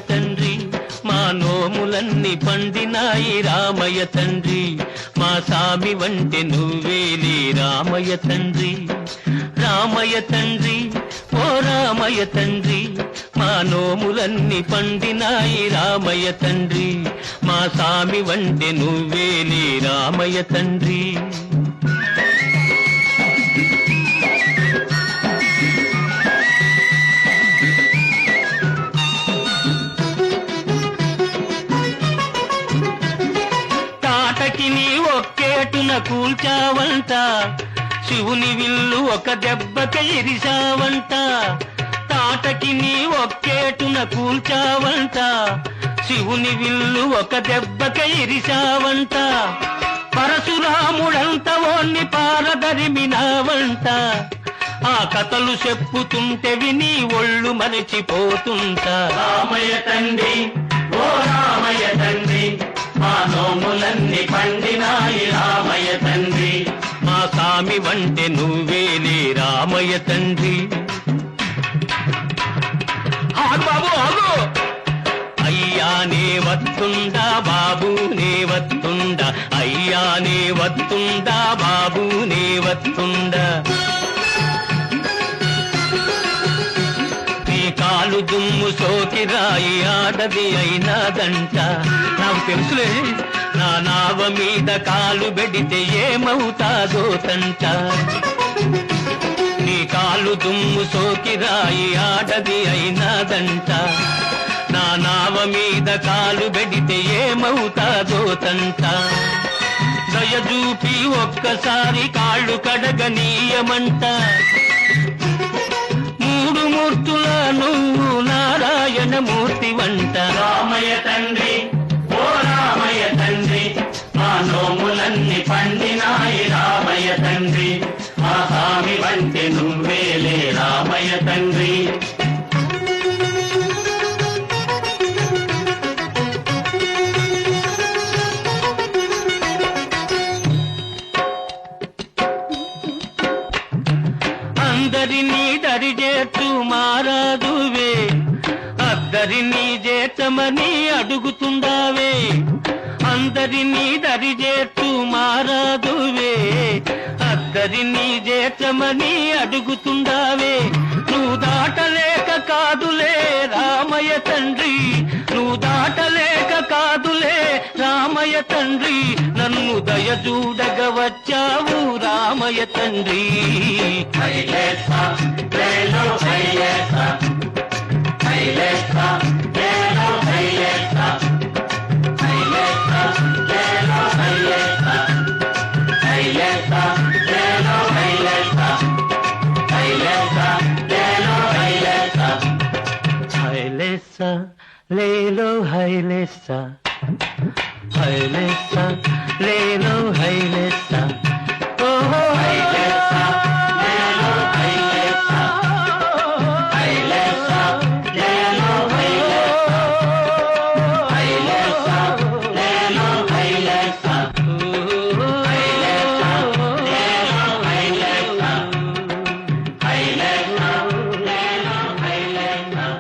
తండ్రి, మా నోములన్నీ పండినాయి రామయ్య తండ్రి, మా సామి వంటి నువ్వేలే రామయ్య తండ్రి. రామయ్య తండ్రి, ఓ రామయ్య తండ్రి, మా నోములన్నీ పండినాయి రామయ్య తండ్రి, మా సామి వంటి నువ్వేలే రామయ్య తండ్రి. తాటకిని ఒక్కేటున కూల్చావంట, శివుని విల్లు ఒక దెబ్బక ఇరిశావంట. తాటకిని ఒక్కేటున కూల్చావంట, శివుని విల్లు ఒక దెబ్బక ఇరిశావంట. పరశురాముడంత ఓన్ని పారదరిమినావంట, ఆ కథలు చెప్పుతుంటే విని ఒళ్ళు మరిచిపోతుంటా. రామయ్య తండ్రి, ఓ రామయ్య తండ్రి, మా నోములన్నీ పండినాయి రామయ్య తండ్రి, మా సామి వంటి నువ్వేలే రామయ్య తండ్రి. బాబు ఆగు! అయ్యా నే వత్తుండా బాబు నే వత్తుండా, అయ్యా నే వత్తుండా బాబు నే వత్తుండా. నీ కాలు దుమ్ము సోకి రాయి ఆడది అయినాదంట, నాకు తెలుసులే నా నావ మీద కాలు పెడితే ఏమవుతాదో తంట. నీ కాలు దుమ్ము సోకి రాయి ఆడది అయినాదంట, నా నావ మీద కాలు పెడితే ఏమవుతాదో తంట. దయచూపి ఒక్కసారి కాళ్ళు కడగనీయమంట, మూడు మూర్తుల నువ్వు నారాయణ మూర్తి వంట. రామయ్య తండ్రి, ఓ రామయ్య తండ్రి, మా నోములన్నీ పండినాయి రామయ్య తండ్రి, మా స్వామి వంటి నువ్వేలే రామయ్య తండ్రి. అందరినీ దరిచేర్చు మారాదువే, అద్దరినీ చేర్చమని అడుగుతుండావే. అందరినీ దరిచేర్చు మారాదువే, అద్దరినీ చేర్చమని అడుగుతుండావే. నువ్వు దాటలేక కాదులే రామయ్య తండ్రి, నువ్వు దాటలేక కాదులే రామయ్య తండ్రి, నన్ను దయచూడగ వచ్చావు రామయ్య తండ్రి. హైలేసా లేలో హైలేసా, హైలేసా లేలో హైలేసా, హైలేసా లేలో హైలేసా, హైలేసా లేలో హైలేసా, హైలేసా లేలో హైలేసా. హైలేసా లేలో హైలేసా, హైలేసా